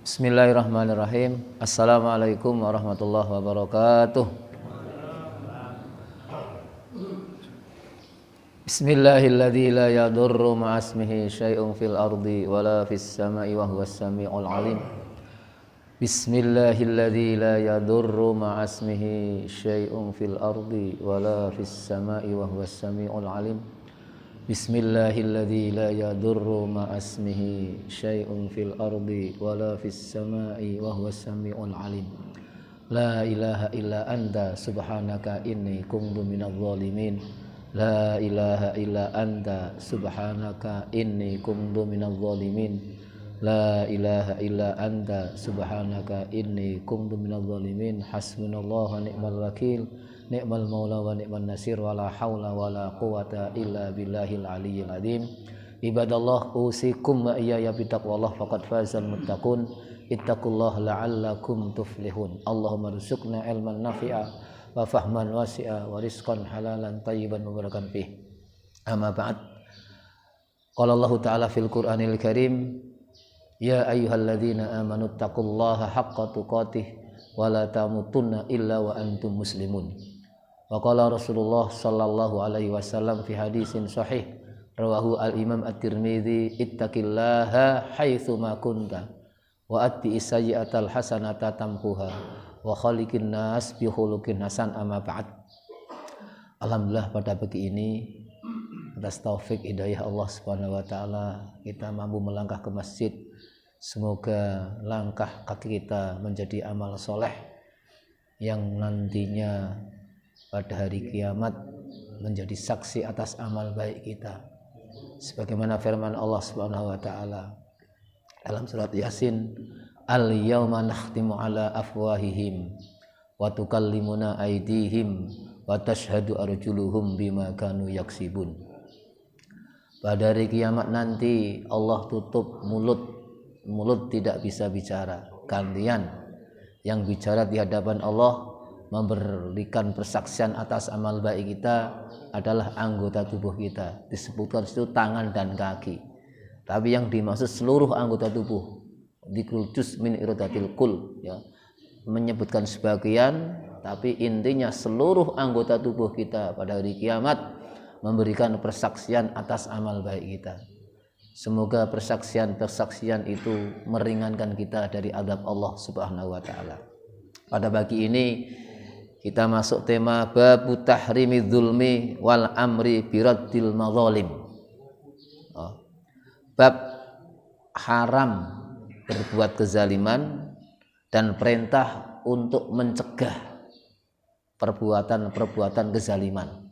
Bismillahirrahmanirrahim. Assalamualaikum warahmatullahi wabarakatuh. Bismillahilladzi la yadurru ma'asmihi syai'un fil ardi wala fis sama'i wa huwas sami'ul alim. Bismillahilladzi la yadurru ma'asmihi syai'un fil ardi wala fis sama'i wa huwas sami'ul alim. Bismillahilladzi la yadurru ma'asmihi syai'un fil ardi wala fis sama'i wa huwas sami'ul alim. La ilaha illa anta subhanaka inni kuntu minadh dhalimin. La ilaha illa anta subhanaka inni kuntu minadh dhalimin. La ilaha illa anta subhanaka inni kuntu minadh dhalimin. Hasbunallahu wa ni'mal wakil. Ni'mal maula wa ni'man nasir wa la haula wa la quwata illa billahil aliyyil azim. Ibadallah usikum wa iyaya bitaqwallah faqad fazal muttaqun. Ittaqullaha la'allakum tuflihun. Allahumma rzuqna ilman nafi'a wa fahman wasi'a wa rizqan halalan tayyiban mubarakan fih. Amma ba'd. Qala Allah ta'ala fil Qur'anil Karim, ya ayyuhalladzina amanu taqullaha haqqa tuqatih wa la tamutunna illa wa antum muslimun. Wa qala Rasulullah sallallahu alaihi wasallam fi hadisin sahih rawahu al-Imam At-Tirmidzi, ittaqillaha haitsu ma kunta wa atti sayyi'atal hasanata tamhuha wa khaliqin nas bi khuluqin hasan. Amma ba'd. Alhamdulillah pada pagi ini atas taufik hidayah Allah Subhanahu wa taala kita mampu melangkah ke masjid. Semoga langkah kaki kita menjadi amal soleh yang nantinya pada hari kiamat menjadi saksi atas amal baik kita. Sebagaimana firman Allah Subhanahu wa taala dalam surat Yasin, al-yauma nakhtimu ala afwahihim wa tukallimuna aydihim wa tashhadu arjuluhum bima kanu yaksibun. Pada hari kiamat nanti Allah tutup mulut tidak bisa bicara. Gantian yang bicara di hadapan Allah memberikan persaksian atas amal baik kita adalah anggota tubuh kita. Disebutkan itu tangan dan kaki. Tapi yang dimaksud seluruh anggota tubuh. Dzikrul juz min iradatil kul, ya. Menyebutkan sebagian, tapi intinya seluruh anggota tubuh kita pada hari kiamat memberikan persaksian atas amal baik kita. Semoga persaksian itu meringankan kita dari azab Allah Subhanahu wa taala. Pada pagi ini kita masuk tema babu tahrimi dzulmi wal amri biraddil madzalim. Bab haram berbuat kezaliman dan perintah untuk mencegah perbuatan kezaliman.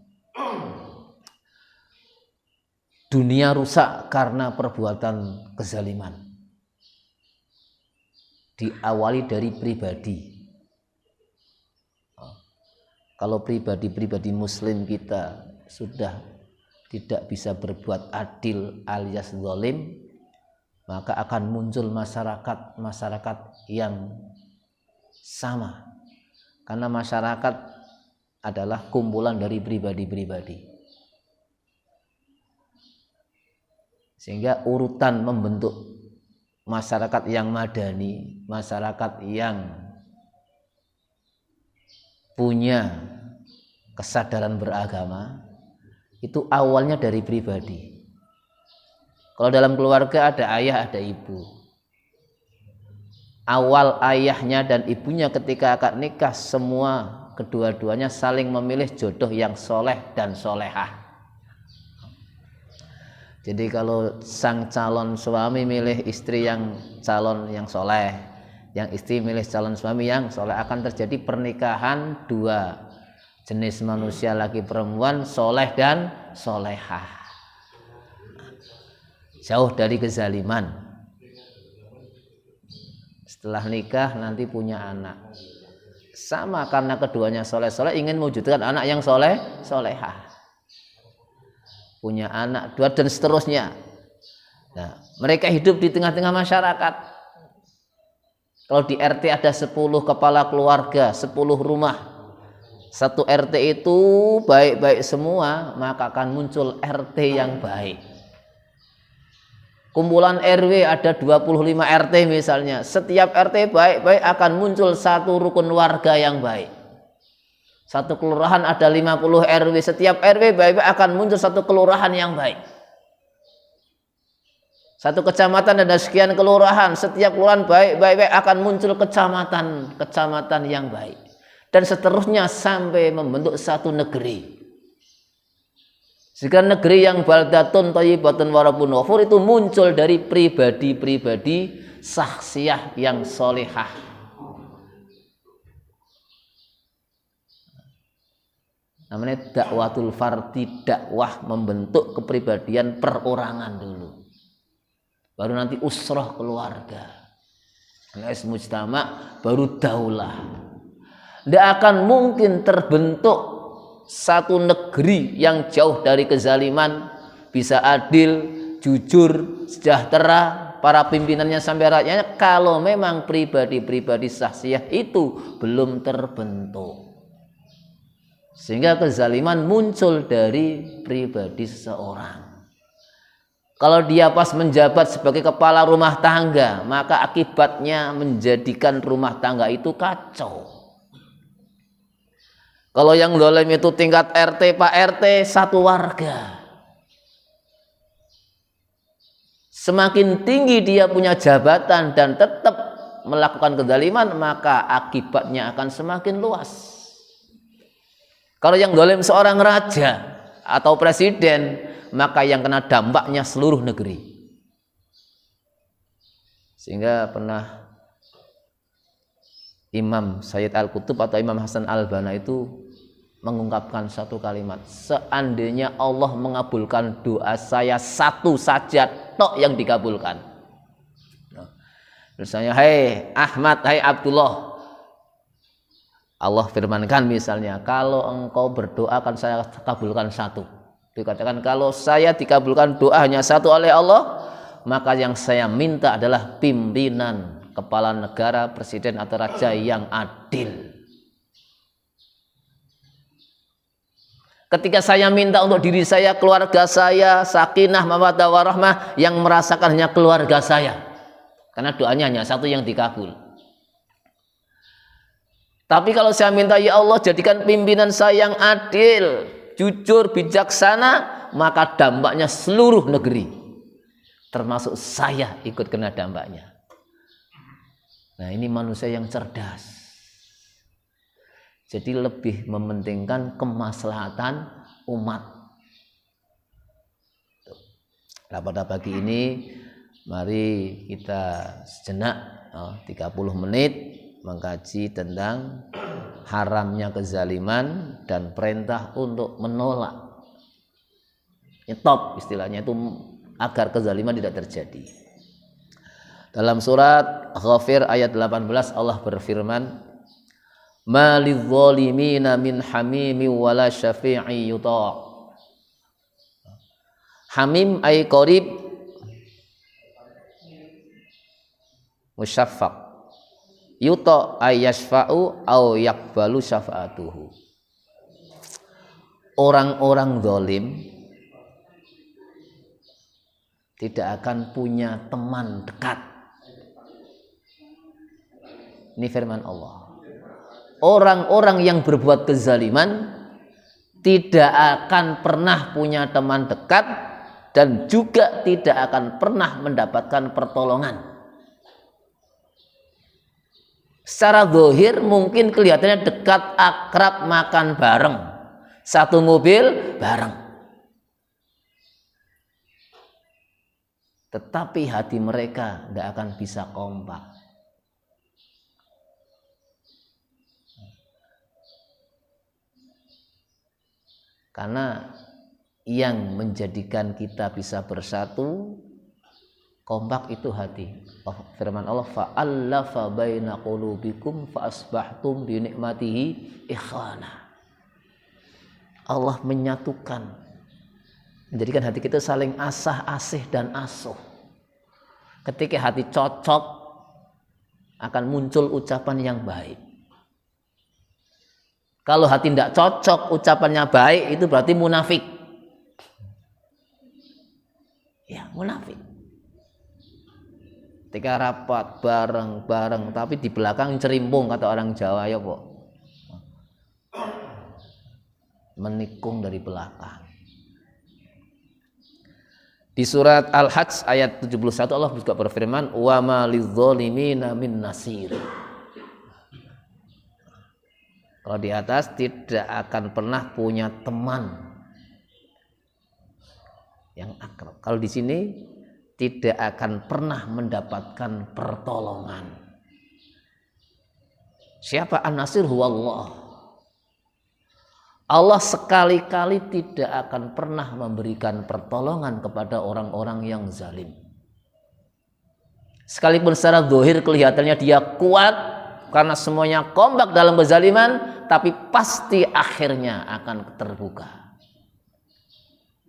Dunia rusak karena perbuatan kezaliman. Diawali dari pribadi. Kalau pribadi muslim kita sudah tidak bisa berbuat adil alias zalim, maka akan muncul masyarakat yang sama. Karena masyarakat adalah kumpulan dari pribadi-pribadi. Sehingga urutan membentuk masyarakat yang madani, masyarakat yang punya kesadaran beragama, itu awalnya dari pribadi. Kalau dalam keluarga ada ayah, ada ibu. Awal ayahnya dan ibunya ketika akad nikah, semua kedua-duanya saling memilih jodoh yang soleh dan solehah. Jadi kalau sang calon suami milih istri yang calon yang soleh, yang istri milih calon suami yang soleh, akan terjadi pernikahan dua jenis manusia, laki perempuan, soleh dan solehah, jauh dari kezaliman. Setelah nikah nanti punya anak, sama karena keduanya soleh-soleh, ingin mewujudkan anak yang solehah, punya anak dua dan seterusnya. Nah, mereka hidup di tengah-tengah masyarakat. Kalau di RT ada 10 kepala keluarga, 10 rumah, satu RT itu baik-baik semua, maka akan muncul RT yang baik. Kumpulan RW ada 25 RT misalnya. Setiap RT baik-baik akan muncul satu rukun warga yang baik. Satu kelurahan ada 50 RW. Setiap RW baik-baik akan muncul satu kelurahan yang baik. Satu kecamatan ada sekian kelurahan. Setiap kelurahan baik-baik akan muncul kecamatan yang baik. Dan seterusnya sampai membentuk satu negeri. Jika negeri yang baldatun thayyibatun wa rabbun ghafur itu muncul dari pribadi-pribadi syakhsiyah yang solehah. Namanya dakwatul fardi, dakwah membentuk kepribadian perorangan dulu. Baru nanti usrah keluarga. Mujtama baru daulah. Tidak akan mungkin terbentuk satu negeri yang jauh dari kezaliman, bisa adil, jujur, sejahtera, para pimpinannya sampai rakyatnya, kalau memang pribadi-pribadi syakhsiyah itu belum terbentuk. Sehingga kezaliman muncul dari pribadi seseorang. Kalau dia pas menjabat sebagai kepala rumah tangga, maka akibatnya menjadikan rumah tangga itu kacau. Kalau yang zalim itu tingkat RT, Pak RT, satu warga. Semakin tinggi dia punya jabatan dan tetap melakukan kezaliman, maka akibatnya akan semakin luas. Kalau yang zalim seorang raja atau presiden, maka yang kena dampaknya seluruh negeri. Sehingga pernah Imam Sayyid Al-Qutub atau Imam Hasan Al-Banna itu mengungkapkan satu kalimat, seandainya Allah mengabulkan doa saya satu saja tok yang dikabulkan. Misalnya, hai Ahmad, hai Abdullah, Allah firmankan misalnya, kalau engkau berdoa akan saya kabulkan satu. Dikatakan kalau saya dikabulkan doa hanya satu oleh Allah, maka yang saya minta adalah pimpinan kepala negara, presiden atau raja yang adil. Ketika saya minta untuk diri saya, keluarga saya, sakinah, mawaddah warahmah, yang merasakan hanya keluarga saya. Karena doanya hanya satu yang dikabul. Tapi kalau saya minta, ya Allah jadikan pimpinan saya yang adil, jujur, bijaksana, maka dampaknya seluruh negeri. Termasuk saya ikut kena dampaknya. Nah, ini manusia yang cerdas. Jadi lebih mementingkan kemaslahatan umat. Nah, pada pagi ini mari kita sejenak 30 menit mengkaji tentang haramnya kezaliman dan perintah untuk menolak. Nyetop istilahnya itu agar kezaliman tidak terjadi. Dalam surat Ghafir ayat 18 Allah berfirman, ma lidh-dhalimina min hamimi wala syafi'i yuta'. Hamim ay qarib musyaffaq, yuta' ay yashfa'u au yaqbalu syafa'atuhu. Orang-orang zalim tidak akan punya teman dekat. Ini firman Allah. Orang-orang yang berbuat kezaliman tidak akan pernah punya teman dekat dan juga tidak akan pernah mendapatkan pertolongan. Secara zahir mungkin kelihatannya dekat, akrab, makan bareng, satu mobil bareng. Tetapi hati mereka tidak akan bisa kompak. Karena yang menjadikan kita bisa bersatu, kompak itu hati. Firman Allah, fa'allafa baina qulubikum fa asbahtum bi ni'matihi ikhwana. Allah menyatukan, menjadikan hati kita saling asah, asih dan asuh. Ketika hati cocok, akan muncul ucapan yang baik. Kalau hati tidak cocok, ucapannya baik, itu berarti munafik. Ya, munafik. Ketika rapat bareng-bareng tapi di belakang cerimpung kata orang Jawa ya kok. Menikung dari belakang. Di surat Al-Hajj ayat 71 Allah juga berfirman, "Wa ma lidzalimina min nasir." Kalau di atas tidak akan pernah punya teman yang akrab. Kalau di sini tidak akan pernah mendapatkan pertolongan. Siapa An-Nasir? Huwallah. Allah sekali-kali tidak akan pernah memberikan pertolongan kepada orang-orang yang zalim. Sekalipun secara zahir kelihatannya dia kuat karena semuanya kompak dalam kezaliman, tapi pasti akhirnya akan terbuka.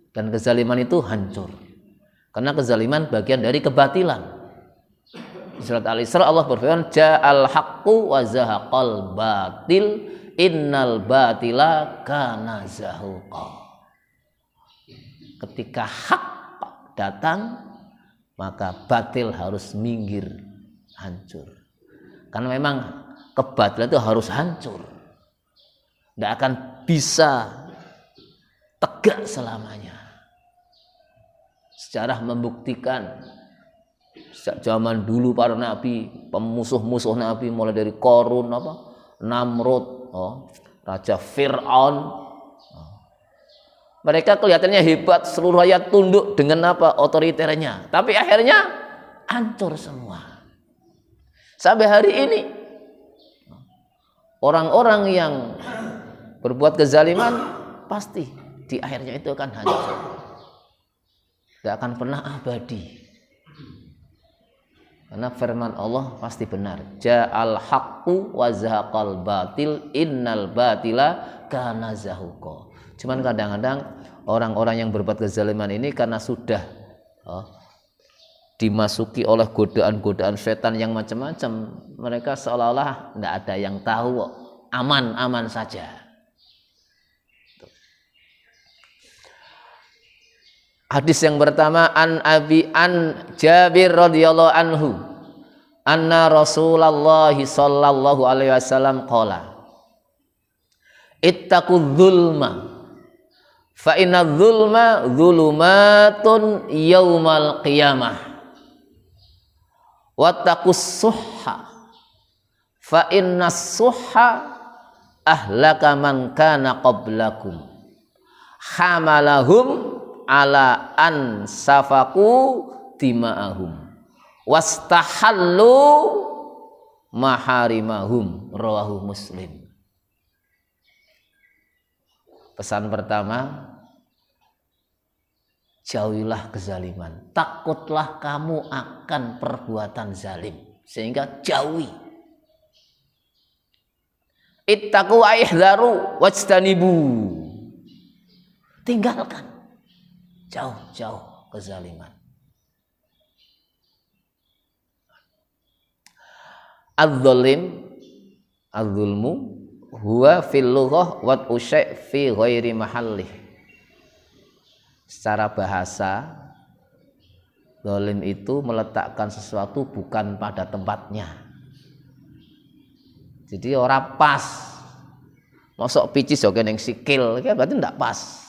Dan kezaliman itu hancur. Karena kezaliman bagian dari kebatilan. Di surat Al-Isra Allah berfirman, "Ja'al haqqu wa zahaqal batil, innal batila kana zahuqa." Ketika hak datang, maka batil harus minggir, hancur. Karena memang kebatilan itu harus hancur. Tidak akan bisa tegak selamanya. Sejarah membuktikan sejak zaman dulu para nabi, pemusuh-musuh nabi mulai dari Qarun, Namrud, Raja Fir'aun, mereka kelihatannya hebat, seluruh rakyat tunduk dengan otoriternya, tapi akhirnya hancur semua. Sampai hari ini orang-orang yang berbuat kezaliman pasti di akhirnya itu akan hancur. Tidak akan pernah abadi. Karena firman Allah pasti benar. Ja'al haqqu wa zahaqal batil, innal batila kana zahuqa. Cuman kadang-kadang orang-orang yang berbuat kezaliman ini karena sudah dimasuki oleh godaan-godaan setan yang macam-macam, mereka seolah-olah tidak ada yang tahu, aman-aman saja. Hadis yang pertama an Jabir radhiyallahu anhu anna Rasulullah sallallahu alaihi wasallam qala ittaqudz zulma fa inna dzulma dzulumatun yaumal qiyamah wattaqus suhha fa innas suhha ahlaka man kana qablakum hamalahum ala an safaku dima'ahum wastahallu maharimahum, rawahu Muslim. Pesan pertama, jauhilah kezaliman, takutlah kamu akan perbuatan zalim, sehingga jauhi. Ittaqu aihdharu wajtanibu, tinggalkan jauh-jauh kezaliman. Az-zulmu huwa fil lughah wa usy' fi ghairi mahallih. Secara bahasa, zalim itu meletakkan sesuatu bukan pada tempatnya. Jadi ora pas. Mosok picis yo ning sikil, iki berarti ndak pas.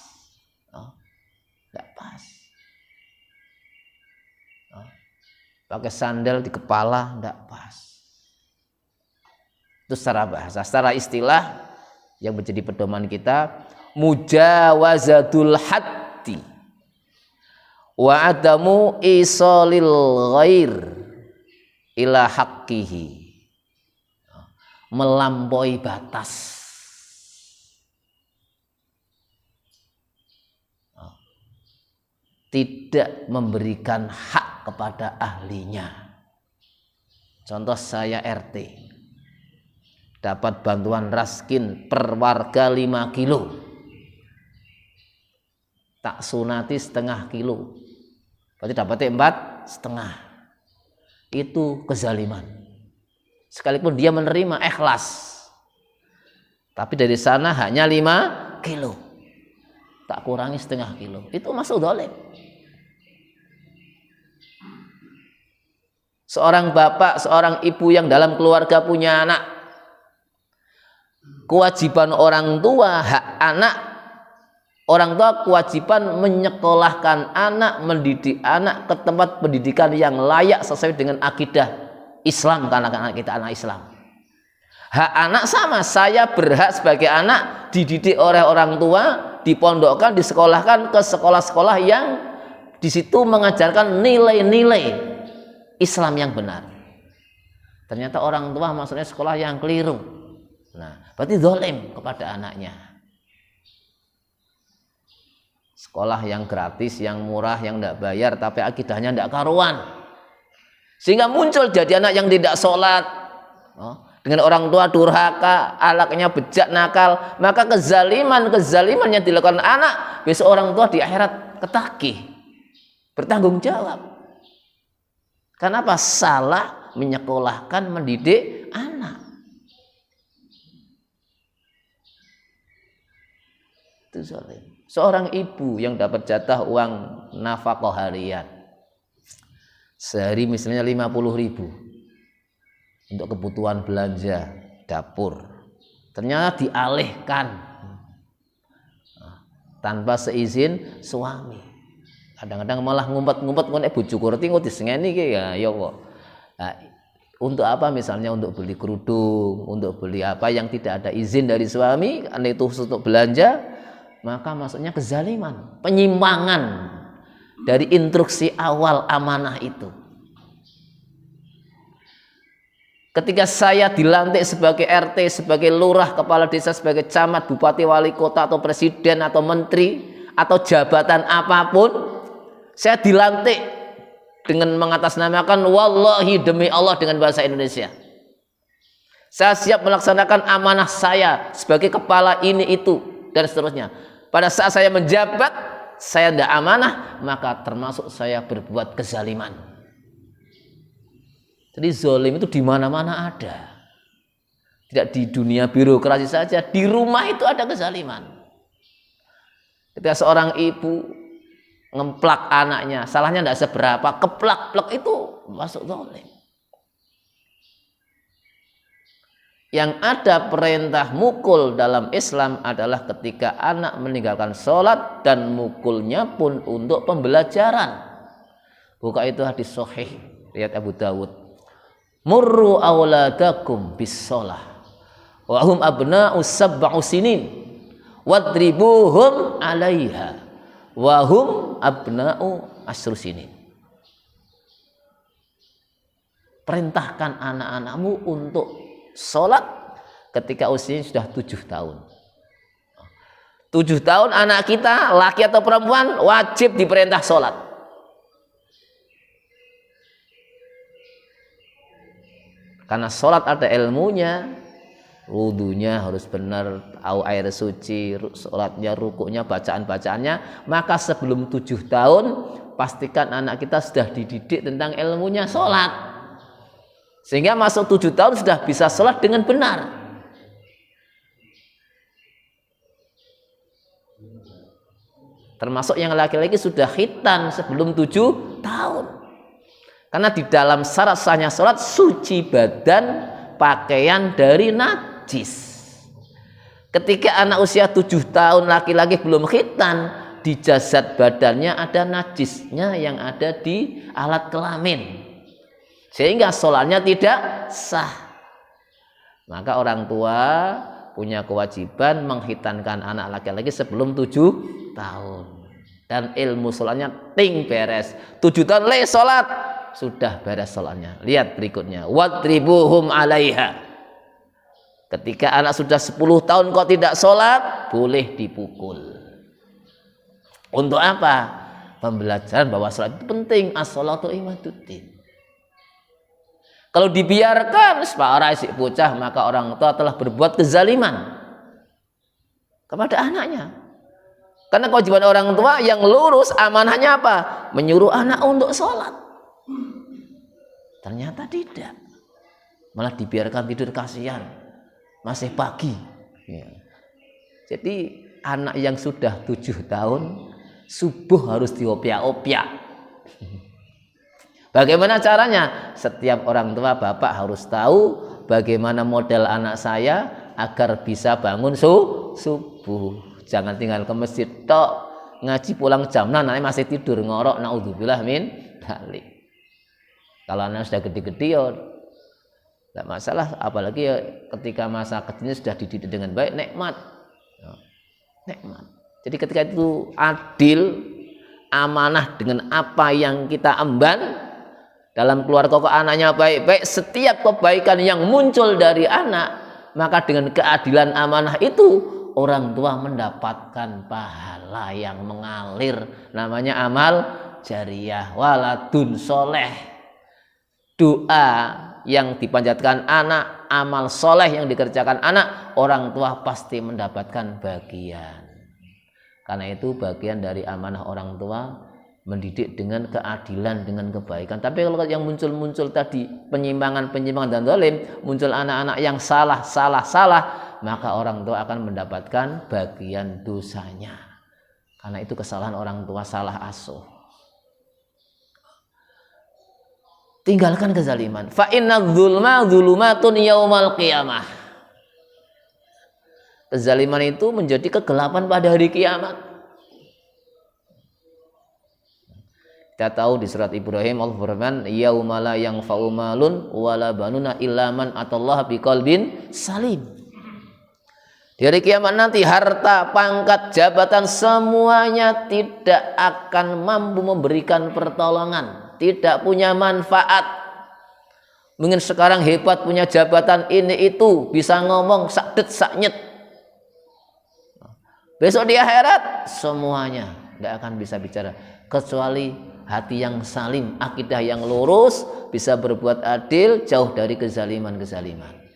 Pakai sandal di kepala tidak pas. Itu secara bahasa. Secara istilah yang menjadi pedoman kita, mujawazatul haddi wa adamu isalil ghair ila haqqihi, melampaui batas. Tidak memberikan hak kepada ahlinya. Contoh, saya RT dapat bantuan raskin per warga 5 kilo, tak sunati setengah kilo, berarti dapatnya 4,5. Itu kezaliman. Sekalipun dia menerima ikhlas, tapi dari sana hanya 5 kilo, tak kurangi setengah kilo, itu masuk zalim. Seorang bapak, seorang ibu yang dalam keluarga punya anak, kewajiban orang tua, hak anak, orang tua kewajiban menyekolahkan anak, mendidik anak ke tempat pendidikan yang layak sesuai dengan akidah Islam, karena anak kita anak Islam. Hak anak sama, saya berhak sebagai anak dididik oleh orang tua, dipondokkan, disekolahkan ke sekolah-sekolah yang di situ mengajarkan nilai-nilai Islam yang benar. Ternyata orang tua maksudnya sekolah yang keliru. Nah, berarti zalim kepada anaknya. Sekolah yang gratis, yang murah, yang tidak bayar, tapi akidahnya tidak karuan. Sehingga muncul jadi anak yang tidak sholat, dengan orang tua durhaka, anaknya bejat nakal, maka kezaliman yang dilakukan anak, besok orang tua di akhirat ketagih, bertanggung jawab. Kenapa? Salah menyekolahkan, mendidik anak. Itu zalim. Seorang ibu yang dapat jatah uang nafkah harian sehari misalnya 50.000 untuk kebutuhan belanja dapur, ternyata dialihkan tanpa seizin suami. Kadang-kadang malah ngumpet-ngumpet ngene bojoku ngerti kok disengeni iki ya kok. Nah, untuk apa? Misalnya untuk beli kerudung, untuk beli apa yang tidak ada izin dari suami, karena itu untuk belanja, maka maksudnya kezaliman, penyimpangan dari instruksi awal amanah itu. Ketika saya dilantik sebagai RT, sebagai lurah, kepala desa, sebagai camat, bupati, wali kota, atau presiden, atau menteri, atau jabatan apapun, saya dilantik dengan mengatasnamakan wallahi, demi Allah, dengan bahasa Indonesia. Saya siap melaksanakan amanah saya sebagai kepala ini itu dan seterusnya. Pada saat saya menjabat, saya tidak amanah, maka termasuk saya berbuat kezaliman. Jadi zalim itu di mana-mana ada. Tidak di dunia birokrasi saja, di rumah itu ada kezaliman. Ketika seorang ibu ngemplak anaknya, salahnya tidak seberapa, keplak-plak itu masuk zalim. Yang ada perintah mukul dalam Islam adalah ketika anak meninggalkan sholat, dan mukulnya pun untuk pembelajaran. Buka itu hadis sahih riwayat Abu Dawud. Murru awladakum bis sholah wa hum abna'u sab'u sinin wadribuhum 'alaiha wa hum abna'u asyru sinin. Perintahkan anak-anakmu untuk sholat ketika usianya sudah 7 tahun. 7 tahun anak kita, laki atau perempuan, wajib diperintah sholat. Karena sholat ada ilmunya, wudunya harus benar, tahu air suci, sholatnya, rukuknya, bacaan-bacaannya. Maka sebelum 7 tahun, pastikan anak kita sudah dididik tentang ilmunya sholat. Sehingga masuk 7 tahun sudah bisa sholat dengan benar. Termasuk yang laki-laki sudah khitan sebelum 7 tahun. Karena di dalam syarat sahnya sholat, suci badan, pakaian dari najis. Ketika anak usia 7 tahun laki-laki belum khitan, di jasad badannya ada najisnya yang ada di alat kelamin, sehingga sholatnya tidak sah. Maka orang tua punya kewajiban menghitankan anak laki-laki sebelum 7 tahun. Dan ilmu sholatnya ting beres. 7 tahun le sholat, sudah beres sholatnya. Lihat berikutnya, wadribuhum 'alaiha. Ketika anak sudah 10 tahun kok tidak sholat, boleh dipukul. Untuk apa? Pembelajaran bahwa sholat itu penting. As-sholatu imaduddin. Kalau dibiarkan separa si bocah, maka orang tua telah berbuat kezaliman kepada anaknya. Karena kewajiban orang tua yang lurus amanahnya apa? Menyuruh anak untuk sholat. Ternyata tidak, malah dibiarkan tidur, kasihan, masih pagi ya. Jadi anak yang sudah 7 tahun subuh harus diopyak-opyak. Bagaimana caranya? Setiap orang tua bapak harus tahu bagaimana model anak saya agar bisa bangun subuh. Jangan tinggal ke masjid tok, ngaji pulang jam 6 nanti masih tidur ngorok, naudzubillah min dzalik. Kalau anak sudah gede-gede ya tidak masalah, apalagi ya ketika masa kecilnya sudah dididik dengan baik, nikmat. Nikmat. Jadi ketika itu adil, amanah dengan apa yang kita emban dalam keluarga kok anaknya baik-baik, setiap kebaikan yang muncul dari anak, maka dengan keadilan amanah itu orang tua mendapatkan pahala yang mengalir, namanya amal jariyah, waladun soleh, doa yang dipanjatkan anak, amal soleh yang dikerjakan anak, orang tua pasti mendapatkan bagian. Karena itu bagian dari amanah orang tua mendidik dengan keadilan, dengan kebaikan. Tapi kalau yang muncul tadi penyimpangan dan zalim, muncul anak-anak yang salah, maka orang tua akan mendapatkan bagian dosanya. Karena itu kesalahan orang tua, salah asuh. Tinggalkan kezaliman. Fa inna dzulma dzulumatun yaumal qiyamah. Kezaliman itu menjadi kegelapan pada hari kiamat. Kita tahu di surat Ibrahim Allah berfirman, yauma la yanfa'u malun wala banuna illa man atallaha biqalbin salim. Di hari kiamat nanti harta, pangkat, jabatan semuanya tidak akan mampu memberikan pertolongan, tidak punya manfaat. Mungkin sekarang hebat punya jabatan ini itu, bisa ngomong sakdet saknyet. Besok di akhirat semuanya tidak akan bisa bicara kecuali hati yang salim, akidah yang lurus, bisa berbuat adil, jauh dari kezaliman-kezaliman.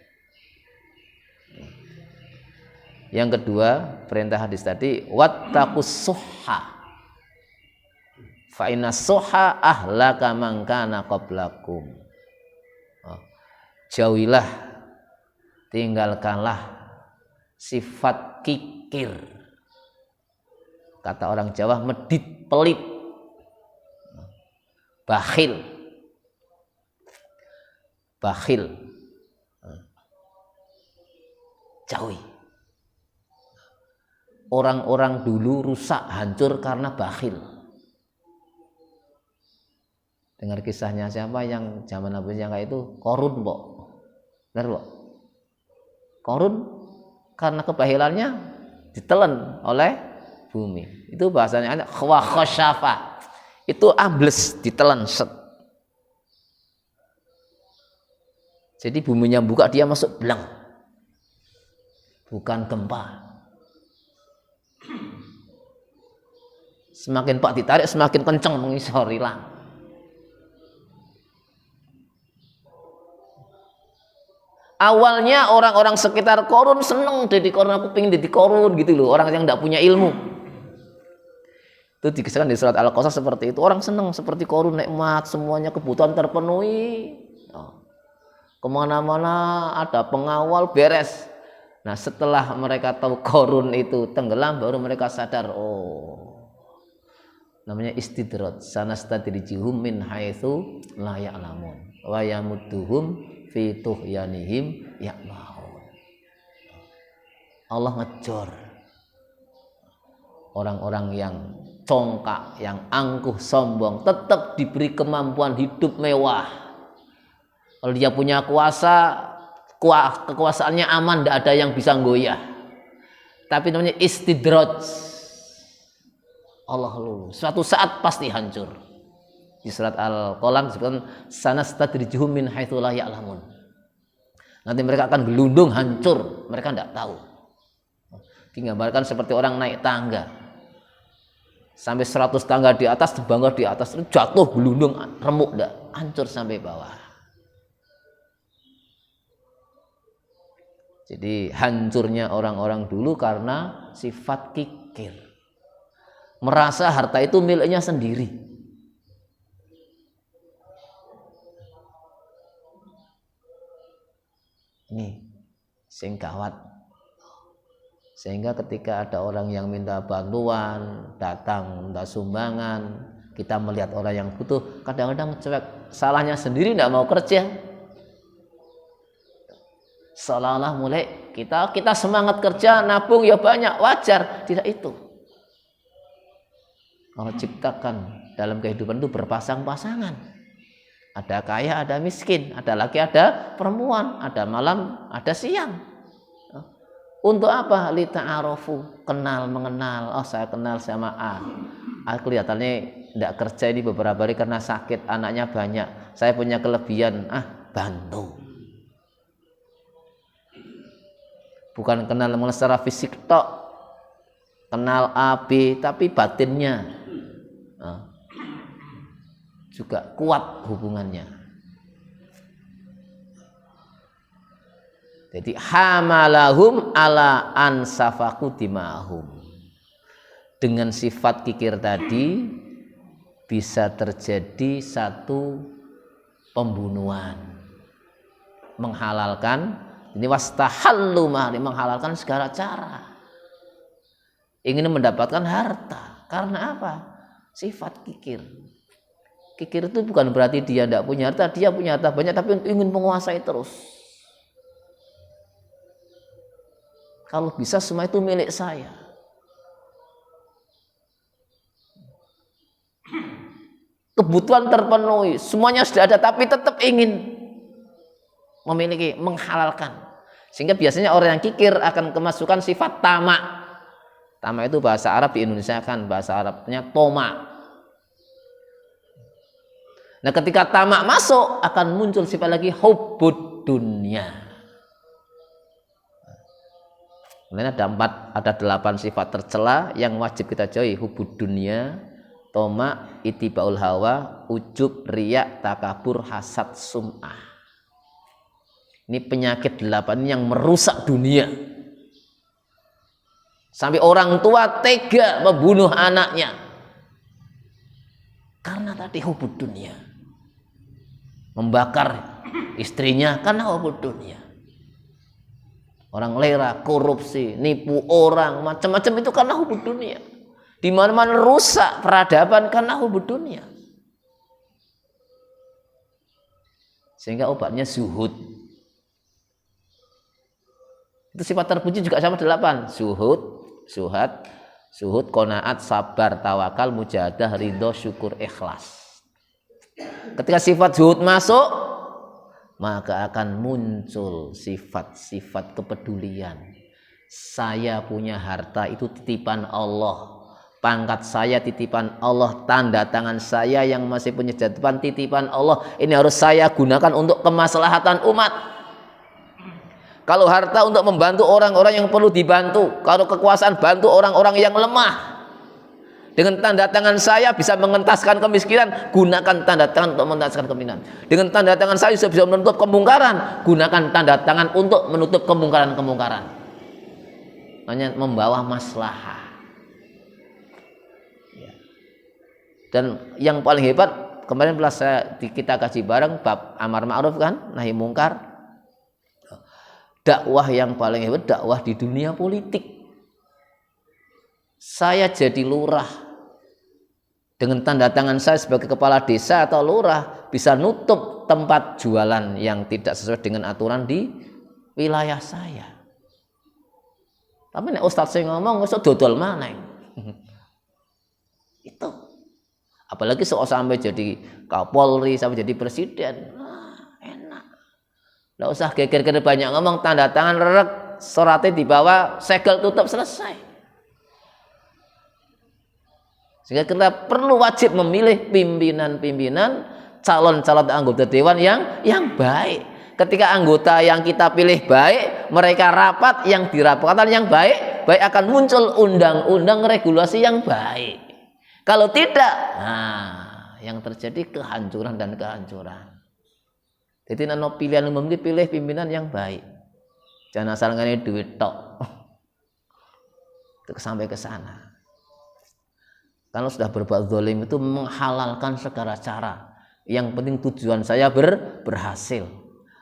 Yang kedua, perintah hadis tadi, wattaqus suhha. Fa inna suhha ahlaka man kana qablakum. Jauhilah, tinggalkanlah sifat kikir. Kata orang Jawa, medit, pelit, bakhil. Jauhi. Orang-orang dulu rusak, hancur karena bakhil. Dengar kisahnya siapa yang zaman Nabi yang kayak itu? Korun, Pok. Benar, Pok? Korun karena kebahilannya ditelan oleh bumi. Itu bahasanya khawasyafa. Itu ambles, ditelan set. Jadi buminya buka, dia masuk belang. Bukan gempa. Semakin pak ditarik, semakin kencang mengisor, hilang. Awalnya orang-orang sekitar Korun seneng jadi Korun, aku pengen jadi Korun gitu loh, orang yang tidak punya ilmu. Itu dikisahkan di surat Al-Qasas seperti itu. Orang senang seperti Korun, nikmat, semuanya kebutuhan terpenuhi. Kemana-mana ada pengawal, beres. Nah setelah mereka tahu Korun itu tenggelam, baru mereka sadar, oh namanya istidraj, sanastadrijuhum min haitsu la ya'lamun wa yamudduhum fi tughyanihim ya'mahun. Allah ngejor orang-orang yang congkak, yang angkuh, sombong, tetap diberi kemampuan hidup mewah. Kalau dia punya kuasa, kekuasaannya aman, tidak ada yang bisa goyah. Tapi namanya istidraj, Allah lulus. Suatu saat pasti hancur. Di surat Al-Qalam disebutkan sanastadrijuhum min haitsu la ya'lamun. Nanti mereka akan gelundung, hancur, mereka tidak tahu. Digambarkan seperti orang naik tangga. Sampai 100 tangga di atas, bangga di atas, jatuh, gelundung, remuk, dah, hancur sampai bawah. Jadi hancurnya orang-orang dulu karena sifat kikir. Merasa harta itu miliknya sendiri. Ini sing gawat. Sehingga ketika ada orang yang minta bantuan, datang minta sumbangan, Kita melihat orang yang butuh, kadang-kadang cuek, salahnya sendiri tidak mau kerja. Seolah-olah mulai kita semangat kerja, nabung ya banyak, wajar. Tidak itu. Allah ciptakan dalam kehidupan itu berpasang-pasangan. Ada kaya, ada miskin, ada laki, ada perempuan, ada malam, ada siang. Untuk apa? Lita'arofu, kenal mengenal. Oh, saya kenal sama A. Kelihatannya tidak kerja ini beberapa hari karena sakit, anaknya banyak. Saya punya kelebihan, bantu. Bukan kenal mengenal secara fisik tok, kenal A, B, tapi batinnya juga kuat hubungannya. Jadi hamalahum ala ansafaku dimahum. Dengan sifat kikir tadi bisa terjadi satu pembunuhan, menghalalkan ini wastahallu menghalalkan segala cara, ingin mendapatkan harta. Karena apa? Sifat kikir. Kikir itu bukan berarti dia tidak punya harta, dia punya harta banyak tapi ingin menguasai terus. Kalau bisa semua itu milik saya. Kebutuhan terpenuhi, semuanya sudah ada tapi tetap ingin memiliki, menghalalkan. Sehingga biasanya orang yang kikir akan kemasukan sifat tamak. Tamak itu bahasa Arab, di Indonesia kan bahasa Arabnya toma. Nah, ketika tamak masuk akan muncul sifat lagi hubbud dunya. Kemudian ada 8 sifat tercela yang wajib kita jauhi. Hubbud dunya, toma, itibaul hawa, ujub, riya, takabur, hasad, sum'ah. Ini penyakit 8 yang merusak dunia. Sampai orang tua tega membunuh anaknya karena tadi hubbud dunya. Membakar istrinya karena hubbud dunya. Orang lera, korupsi, nipu orang, macam-macam itu karena hubbud dunia. Di mana-mana rusak peradaban karena hubbud dunia. Sehingga obatnya zuhud. Itu sifat terpuji juga sama 8. Zuhud, qanaat, sabar, tawakal, mujahadah, ridho, syukur, ikhlas. Ketika sifat zuhud masuk, maka akan muncul sifat-sifat kepedulian. Saya punya harta itu titipan Allah. Pangkat saya titipan Allah, tanda tangan saya yang masih punya jabatan titipan Allah. Ini harus saya gunakan untuk kemaslahatan umat. Kalau harta untuk membantu orang-orang yang perlu dibantu, kalau kekuasaan bantu orang-orang yang lemah. Dengan tanda tangan saya bisa mengentaskan kemiskinan, gunakan tanda tangan untuk mengentaskan kemiskinan. Dengan tanda tangan saya bisa menutup kemungkaran, gunakan tanda tangan untuk menutup kemungkaran-kemungkaran. Hanya membawa maslahah. Dan yang paling hebat, kemarin kita kaji bareng bab amar ma'ruf kan, nahi mungkar. Dakwah yang paling hebat dakwah di dunia politik. Saya jadi lurah, dengan tanda tangan saya sebagai kepala desa atau lurah bisa nutup tempat jualan yang tidak sesuai dengan aturan di wilayah saya. Tapi nek ustaz saya ngomong usah dodol maneh. Itu. Apalagi sampai jadi Kapolri, sampai jadi presiden. Enak. Enggak usah geger-geger banyak ngomong, tanda tangan rerek, suratnya dibawa, segel tutup, selesai. Sehingga kita perlu wajib memilih pimpinan-pimpinan, calon-calon anggota dewan yang baik. Ketika anggota yang kita pilih baik, mereka rapat, yang dirapatkan yang baik akan muncul undang-undang regulasi yang baik. Kalau tidak, yang terjadi kehancuran dan kehancuran. Jadi nano pilihan umum pilih pimpinan yang baik. Jangan asal ngene duit tok. Itu sampai ke sana. Kalau sudah berbuat zalim itu menghalalkan segala cara. Yang penting tujuan saya berhasil.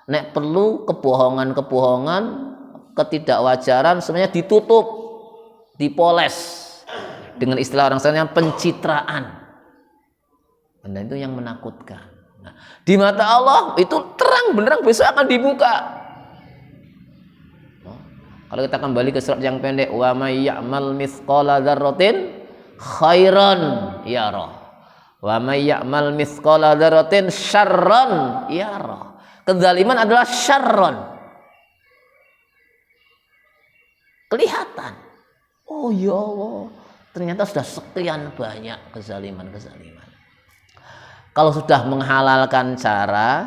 Nek perlu kebohongan-kebohongan, ketidakwajaran semuanya ditutup, dipoles. Dengan istilah orang sana pencitraan. Dan itu yang menakutkan. Nah, di mata Allah itu terang benderang besok akan dibuka. Kalau kita kembali ke surat yang pendek, wa may ya'mal mithqala dzarratin khairan yarah, wa may ya'mal mithqala dzarratin syarran yarah. Kezaliman adalah syarran. Kelihatan. Oh ya Allah, ternyata sudah sekian banyak kezaliman-kezaliman. Kalau sudah menghalalkan cara,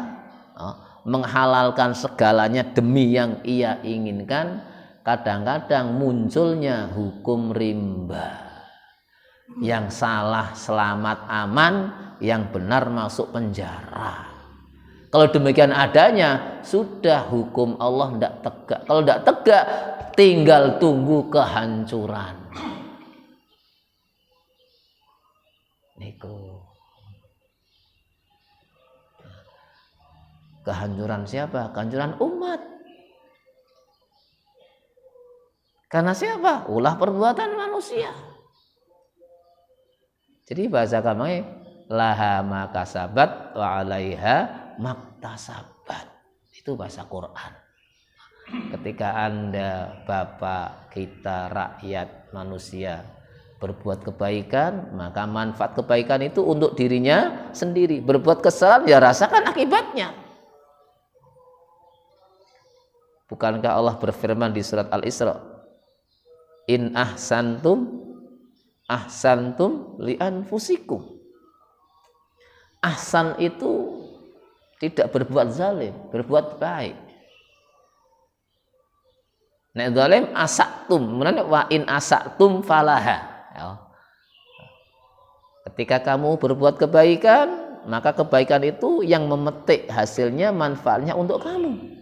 menghalalkan segalanya demi yang ia inginkan, kadang-kadang munculnya hukum rimba. Yang salah selamat aman, yang benar masuk penjara. Kalau demikian adanya, sudah hukum Allah tidak tegak. Kalau tidak tegak, tinggal tunggu kehancuran. Niku. Kehancuran siapa? Kehancuran umat. Karena siapa? Ulah perbuatan manusia. Jadi bahasa kami laha makasabat wa 'alaiha maktasabat. Itu bahasa Quran. Ketika Anda, Bapak, kita, rakyat, manusia berbuat kebaikan, maka manfaat kebaikan itu untuk dirinya sendiri. Berbuat kesalahan, ya rasakan akibatnya. Bukankah Allah berfirman di surat Al-Isra, in ahsantum li anfusikum. Ahsan itu tidak berbuat zalim, berbuat baik. Nek zalim asaktum, menane wa in asaktum falaha. Ketika kamu berbuat kebaikan, maka kebaikan itu yang memetik hasilnya, manfaatnya untuk kamu.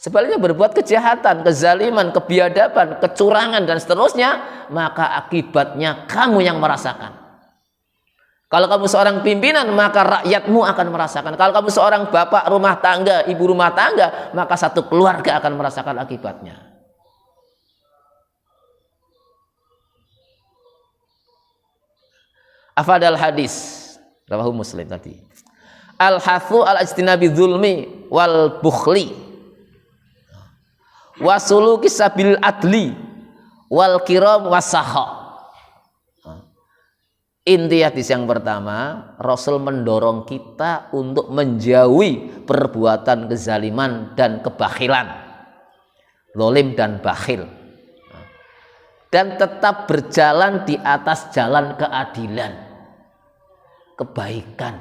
Sebaliknya berbuat kejahatan, kezaliman, kebiadaban, kecurangan dan seterusnya, maka akibatnya kamu yang merasakan. Kalau kamu seorang pimpinan, maka rakyatmu akan merasakan. Kalau kamu seorang bapak rumah tangga, ibu rumah tangga, maka satu keluarga akan merasakan akibatnya. Afadal hadis rawahu Muslim tadi. Al-hathu al-ijtinabi dzulmi wal bukhli wasuluki sabil adli wal kiram wasakha. Inti hadis yang pertama, Rasul mendorong kita untuk menjauhi perbuatan kezaliman dan kebakhilan, zalim dan bakhil, dan tetap berjalan di atas jalan keadilan, kebaikan,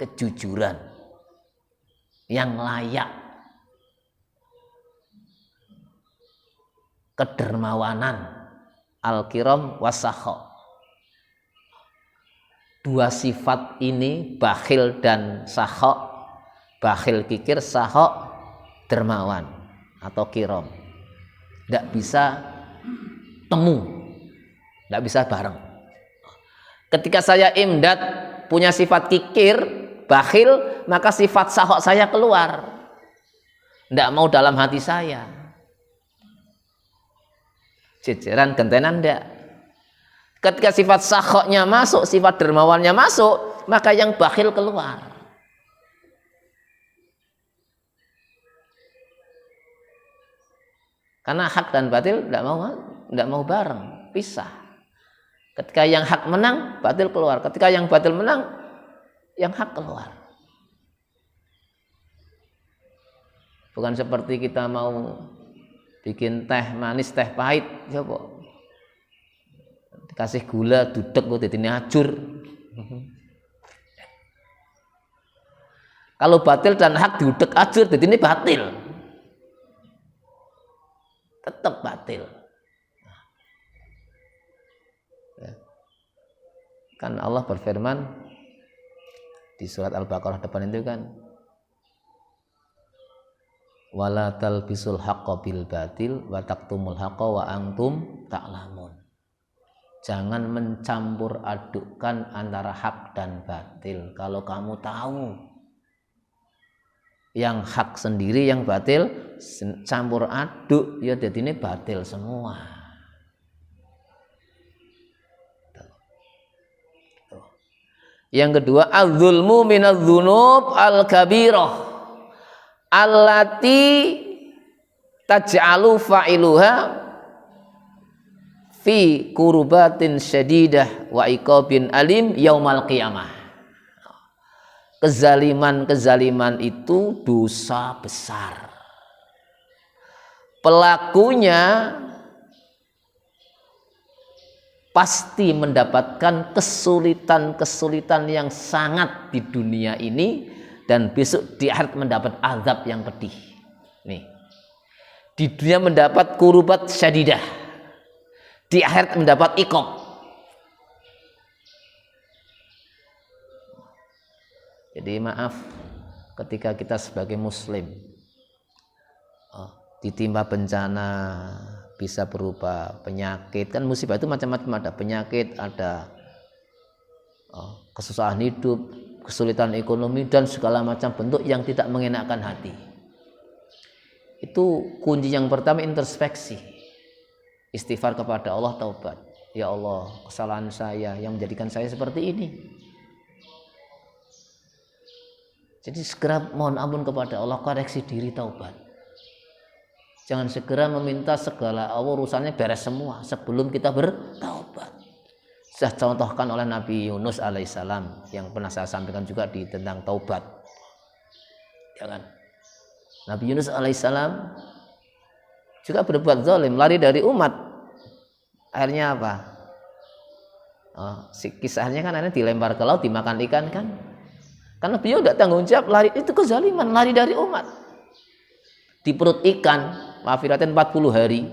kejujuran yang layak, kedermawanan, al-kiram wasakha. Dua sifat ini, bakhil dan sakha, bakhil kikir, sakha dermawan atau kiram, tidak bisa temu, tidak bisa bareng. Ketika saya imdad punya sifat kikir, bakhil, maka sifat sakha saya keluar, tidak mau dalam hati saya. Jejeran gentenan tidak. Ketika sifat sakhoknya masuk, sifat dermawannya masuk, maka yang bakhil keluar. Karena hak dan batil tidak mau bareng, pisah. Ketika yang hak menang, batil keluar. Ketika yang batil menang, yang hak keluar. Bukan seperti kita mau bikin teh manis, teh pahit, coba kasih gula dudek kok dadine ajur. Kalau batil dan hak diudek ajur dadine batil. Tetap batil. Kan Allah berfirman di surat Al-Baqarah depan itu kan, wala talbisul haqqa bil batil wa taqtumul haqqa wa antum ta'lamun. Jangan mencampur adukkan antara hak dan batil. Kalau kamu tahu yang hak sendiri, yang batil campur aduk, ya jadi ini batil semua. Yang kedua, az-zulmu minadz-dzunub al-kabirah allati taj'alu fa'iluha fi kurbatin syadidah wa iqabin alim yaumal qiyamah. Kezaliman itu dosa besar. Pelakunya pasti mendapatkan kesulitan yang sangat di dunia ini, dan besok di akhirat mendapat azab yang pedih. Nih. Di dunia mendapat kurubat syadidah, di akhirat mendapat iqab. Jadi maaf, ketika kita sebagai muslim ditimpa bencana, bisa berupa penyakit, kan musibah itu macam-macam, ada penyakit, ada kesusahan hidup, kesulitan ekonomi, dan segala macam bentuk yang tidak mengenakkan hati. Itu kunci yang pertama, introspeksi, istighfar kepada Allah, taubat. Ya Allah, kesalahan saya yang menjadikan saya seperti ini. Jadi segera mohon ampun kepada Allah, koreksi diri, taubat. Jangan segera meminta segala urusannya beres semua sebelum kita bertaubat. Sudah contohkan oleh Nabi Yunus alaihissalam yang pernah saya sampaikan juga di tentang taubat. Ya kan? Nabi Yunus alaihissalam juga berbuat zalim, lari dari umat. Akhirnya apa? Kisahnya kan akhirnya dilempar ke laut, dimakan ikan kan? Karena beliau tidak tanggung jawab, lari itu kezaliman, lari dari umat. Di perut ikan, ma'firatan 40 hari.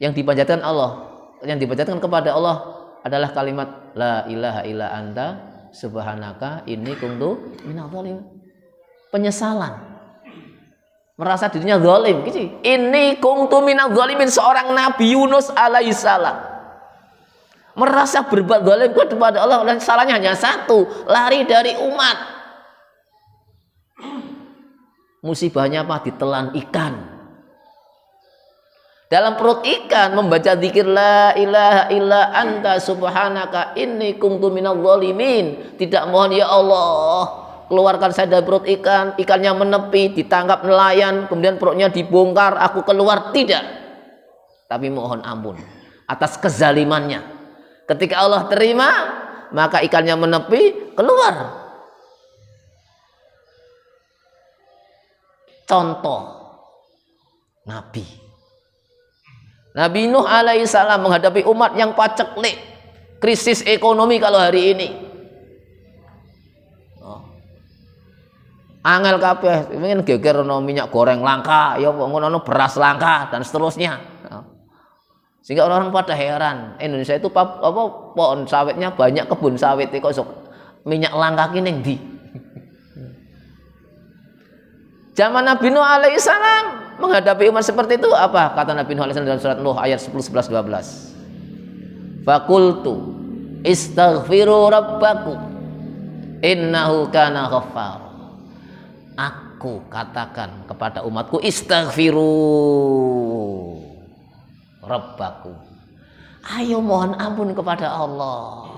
Yang dipanjatkan Allah, yang dipanjatkan kepada Allah adalah kalimat la ilaha illa anta subhanaka inni kuntu minadz dzalimin. Penyesalan. Merasa dirinya zalim, gitu. Inni kuntu minadz dzalimin, seorang Nabi Yunus alaihissalam. Merasa berbuat zalim kepada Allah, dan salahnya hanya satu, lari dari umat. Musibahnya apa? Ditelan ikan. Dalam perut ikan membaca zikir la ilaha illa anta subhanaka inni kuntu minadz dzalimin. Tidak mohon ya Allah, keluarkan saya dari perut ikan, ikannya menepi, ditangkap nelayan, kemudian perutnya dibongkar, aku keluar, tidak. Tapi mohon ampun atas kezalimannya. Ketika Allah terima, maka ikannya menepi, keluar. Contoh Nabi Nuh alaihissalam menghadapi umat yang paceklik, krisis ekonomi kalau hari ini. Angel kabeh, ingin geger minyak goreng langka, ya ngono beras langka, dan seterusnya. Sehingga orang-orang pada heran, Indonesia itu pohon sawitnya banyak, kebun sawit kok minyak langka ki ning ndi? Zaman Nabi Nuh alaihissalam menghadapi umat seperti itu, apa kata Nabi Nuh alaihissalam dalam surat Nuh ayat 10, 11, 12? Faqultu istaghfiru rabbakum innahu kana ghaffar. Aku katakan kepada umatku, istaghfiru rabbakum, ayo mohon ampun kepada Allah.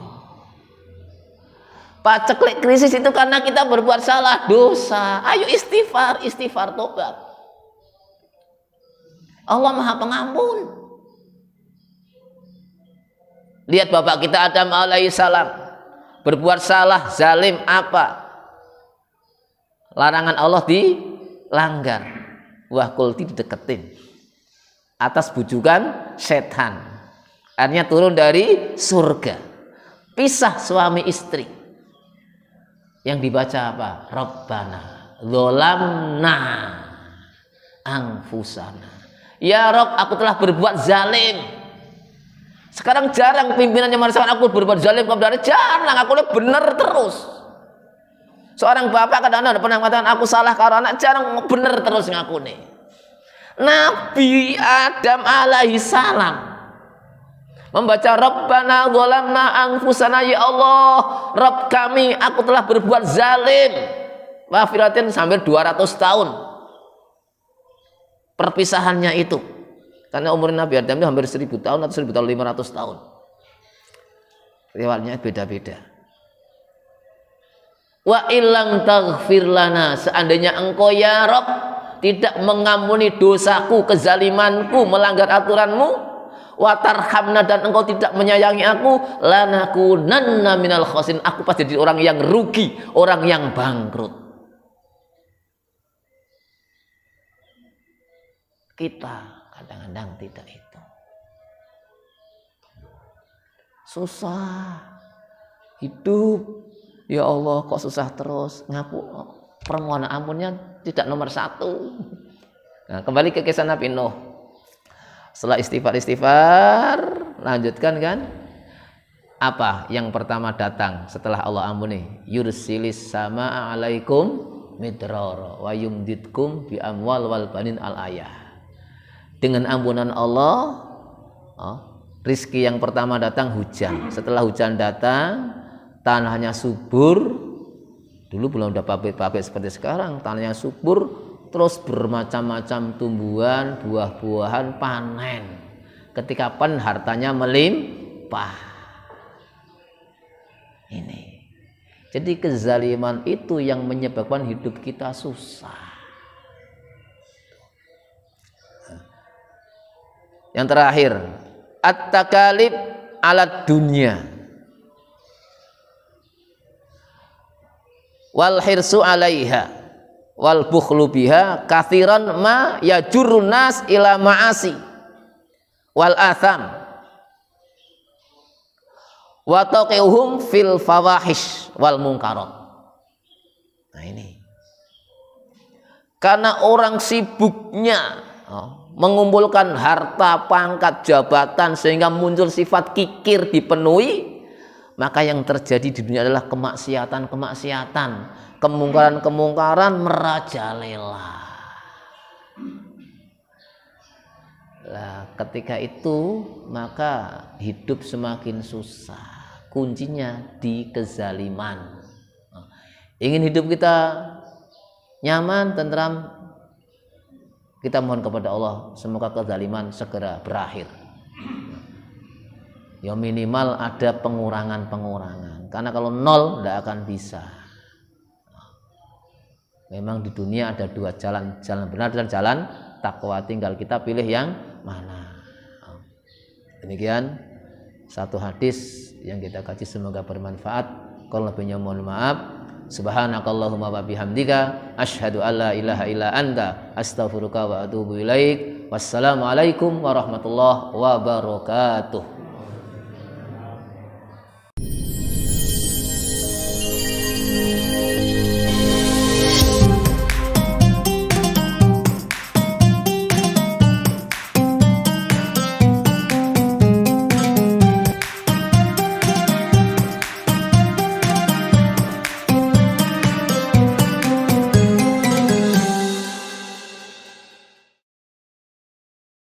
Paceklik krisis itu karena kita berbuat salah, dosa. Ayo istighfar, tobat. Allah Maha Pengampun. Lihat bapak kita Adam alaihissalam berbuat salah, zalim, apa? Larangan Allah dilanggar. Wah, kulti dideketin. Atas bujukan setan. Akhirnya turun dari surga. Pisah suami istri. Yang dibaca apa? Rabbana dzalamna anfusana. Ya Rabb, aku telah berbuat zalim. Sekarang jarang pimpinannya merasakan aku berbuat zalim kepada dia. Jarang, aku benar terus. Seorang bapak kadang-kadang pernah mengatakan aku salah karena anak, jarang benar terus ngaku nih. Nabi Adam alaihissalam membaca Rabbana dzalamna anfusana, ya Allah, Rabb kami, aku telah berbuat zalim. Wafiratin sampai 200 tahun perpisahannya itu. Karena umur Nabi Adam itu hampir 1000 tahun atau 1500 tahun. Riwayatnya beda-beda. Wa illam taghfir lana, seandainya engkau ya Rabb tidak mengampuni dosaku, kezalimanku, melanggar aturanmu, wa tarhamna, dan engkau tidak menyayangi aku, lanakunanna minal khasirin, aku pasti jadi orang yang rugi, orang yang bangkrut. Kita kadang-kadang tidak itu. Susah hidup, ya Allah kok susah terus, permohonan ampunnya tidak nomor 1. Nah, kembali ke kisah Nabi Nuh. Setelah istighfar, lanjutkan kan? Apa yang pertama datang setelah Allah ampuni? Yursilis sama alaikum midrara wa yumditkum bi amwal wal banin al ayah. Dengan ampunan Allah, rizki yang pertama datang hujan. Setelah hujan datang, tanahnya subur. Dulu belum ada pabrik-pabrik seperti sekarang. Tanahnya subur, terus bermacam-macam tumbuhan, buah-buahan, panen. Ketika panen hartanya melimpah. Ini. Jadi kezaliman itu yang menyebabkan hidup kita susah. Yang terakhir, at-takalib alat dunia wal hirsu alaiha wal bukhlu biha kathiran ma yajurun nas ila ma'asi wal atham wa taqiuhum fil fawahish wal munkarat. Nah ini karena orang sibuknya mengumpulkan harta, pangkat, jabatan sehingga muncul sifat kikir dipenuhi, maka yang terjadi di dunia adalah kemaksiatan, kemungkaran merajalela. Lah, ketika itu maka hidup semakin susah. Kuncinya di kezaliman. Ingin hidup kita nyaman, tentram, kita mohon kepada Allah semoga kezaliman segera berakhir. Ya minimal ada pengurangan. Karena kalau nol tidak akan bisa. Memang di dunia ada 2 jalan, jalan benar dan jalan takwa. Tinggal kita pilih yang mana. Demikian satu hadis yang kita kaji, semoga bermanfaat. Kalau lebihnya mohon maaf. Subhanakallahumma wa bihamdika asyhadu alla ilaha illa anta astaghfiruka wa atubu ilaik. Wassalamualaikum warahmatullahi wabarakatuh.